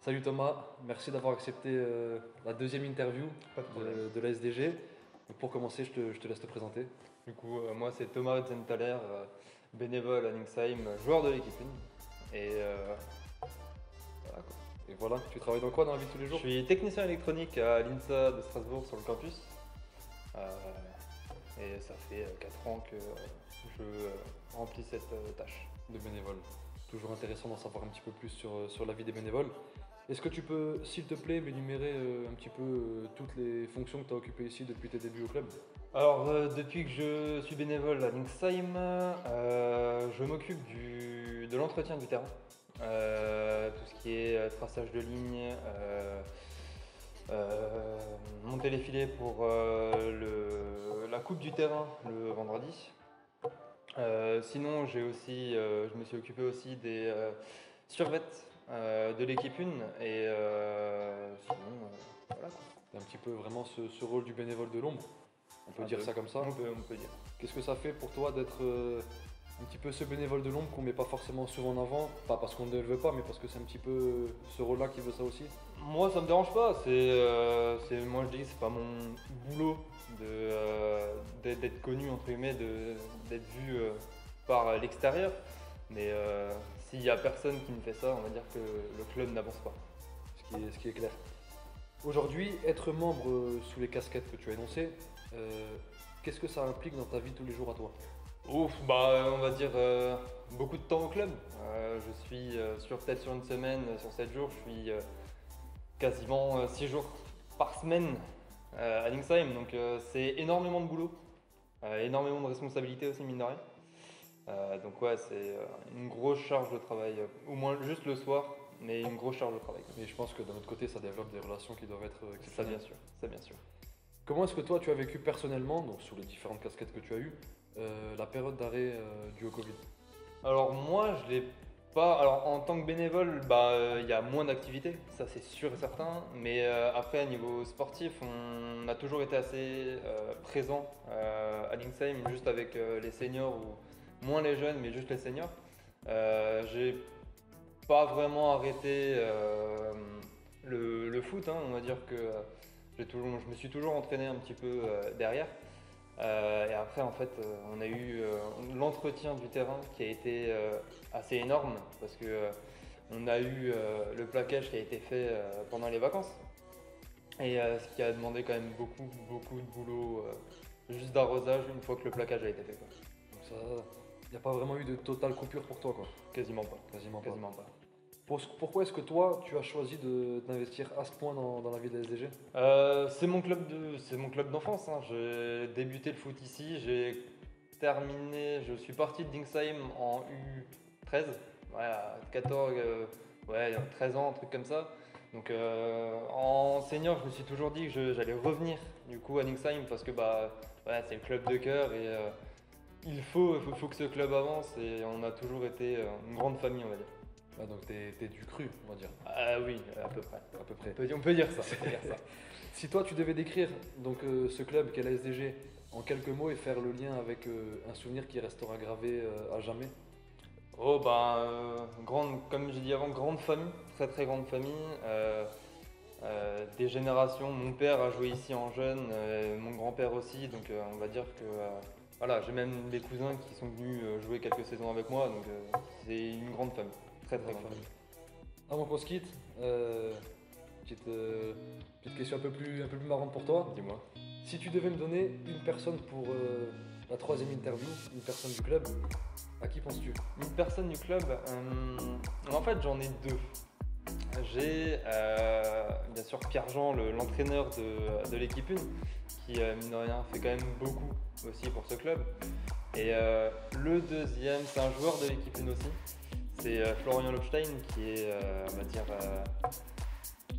Salut Thomas, merci d'avoir accepté la deuxième interview Pas de problème. de la SDG. Donc, pour commencer, je te laisse te présenter. Du coup, moi c'est Thomas Retzenthaler, bénévole à Nixheim, joueur de l'équipe 1. Et voilà quoi. Et voilà, tu travailles dans quoi dans la vie de tous les Je jours? suis technicien électronique à l'INSA de Strasbourg sur le campus. Et ça fait 4 ans que je remplis cette tâche. De bénévole. Toujours intéressant d'en savoir un petit peu plus sur la vie des bénévoles. Est-ce que tu peux, s'il te plaît, m'énumérer un petit peu toutes les fonctions que tu as occupées ici depuis tes débuts au club? Alors, depuis que je suis bénévole à Nixheim, je m'occupe de l'entretien du terrain. Tout ce qui est traçage de ligne, monter les filets pour la coupe du terrain le vendredi. Sinon, je me suis occupé aussi des survêtements de l'équipe 1 et sinon, voilà quoi. Tu un petit peu vraiment ce rôle du bénévole de l'ombre, on peut dire ça comme ça. On peut dire. Qu'est-ce que ça fait pour toi d'être un petit peu ce bénévole de l'ombre qu'on met pas forcément souvent en avant? Pas parce qu'on ne le veut pas, mais parce que c'est un petit peu ce rôle-là qui veut ça aussi? Moi, ça me dérange pas. Moi, je dis que c'est pas mon boulot d'être connu entre guillemets, d'être vu par l'extérieur. Mais s'il y a personne qui me fait ça, on va dire que le club n'avance pas. Ce qui est clair. Aujourd'hui, être membre sous les casquettes que tu as énoncées, qu'est-ce que ça implique dans ta vie de tous les jours à toi? Ouf, on va dire beaucoup de temps au club. Je suis peut-être sur une semaine, sur 7 jours, je suis quasiment 6 jours par semaine à Nixheim. Donc c'est énormément de boulot, énormément de responsabilités aussi, mine de rien. Donc ouais, c'est une grosse charge de travail, au moins juste le soir, mais une grosse charge de travail. Et je pense que d'un autre côté, ça développe des relations qui doivent être Ça exceptionnelles. bien sûr, ça bien sûr. Comment est-ce que toi, tu as vécu personnellement, donc sous les différentes casquettes que tu as eues, la période d'arrêt due au Covid? Alors moi, je l'ai pas. Alors en tant que bénévole, il y a moins d'activités, ça c'est sûr et certain. Mais après, à niveau sportif, on a toujours été assez présent à Linksheim, juste avec les seniors ou moins les jeunes, mais juste les seniors. J'ai pas vraiment arrêté le foot, hein. On va dire que je me suis toujours entraîné un petit peu derrière. Et après, en fait, on a eu l'entretien du terrain qui a été assez énorme parce que on a eu le plaquage qui a été fait pendant les vacances. Et ce qui a demandé quand même beaucoup de boulot, juste d'arrosage une fois que le plaquage a été fait, quoi. Donc ça, il n'y a pas vraiment eu de totale coupure pour toi, quoi. Quasiment pas. Quasiment pas. Quasiment pas. Pourquoi est-ce que toi, tu as choisi d'investir à ce point dans la vie de la SDG? C'est mon club d'enfance, hein. J'ai débuté le foot ici, je suis parti de Dingsheim en U13, ouais, à 14, 13 ans, un truc comme ça. Donc en senior, je me suis toujours dit que j'allais revenir du coup à Dingsheim parce que c'est le club de cœur et il faut que ce club avance et on a toujours été une grande famille, on va dire. Ah, donc t'es du cru, on va dire. Ah oui, à peu près. À peu près. On peut dire ça. On peut dire ça. Si toi, tu devais décrire donc, ce club qu'est la SDG en quelques mots et faire le lien avec un souvenir qui restera gravé à jamais. Oh comme j'ai dit avant, grande famille, très grande famille, des générations. Mon père a joué ici en jeune, mon grand-père aussi, donc on va dire que voilà, j'ai même des cousins qui sont venus jouer quelques saisons avec moi, donc c'est une grande famille, très grande famille. Avant qu'on se quitte, petite question un peu plus marrante pour toi. Dis-moi. Si tu devais me donner une personne pour la troisième interview, une personne du club, à qui penses-tu? Une personne du club, en fait j'en ai deux. J'ai bien sûr Pierre-Jean, l'entraîneur de l'équipe 1, qui mine de rien fait quand même beaucoup aussi pour ce club. Et le deuxième, c'est un joueur de l'équipe 1 aussi, c'est Florian Lobstein qui est, on va dire,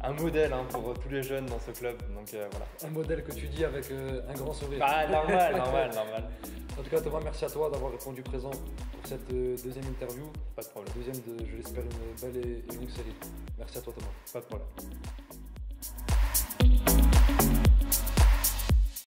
un modèle pour tous les jeunes dans ce club. Donc voilà. Un modèle que tu dis avec un grand sourire. Ah, normal. En tout cas, Thomas, merci à toi d'avoir répondu présent pour cette deuxième interview. Pas de problème. Deuxième de, je l'espère, une belle et unique série. Merci à toi, Thomas. Pas de problème.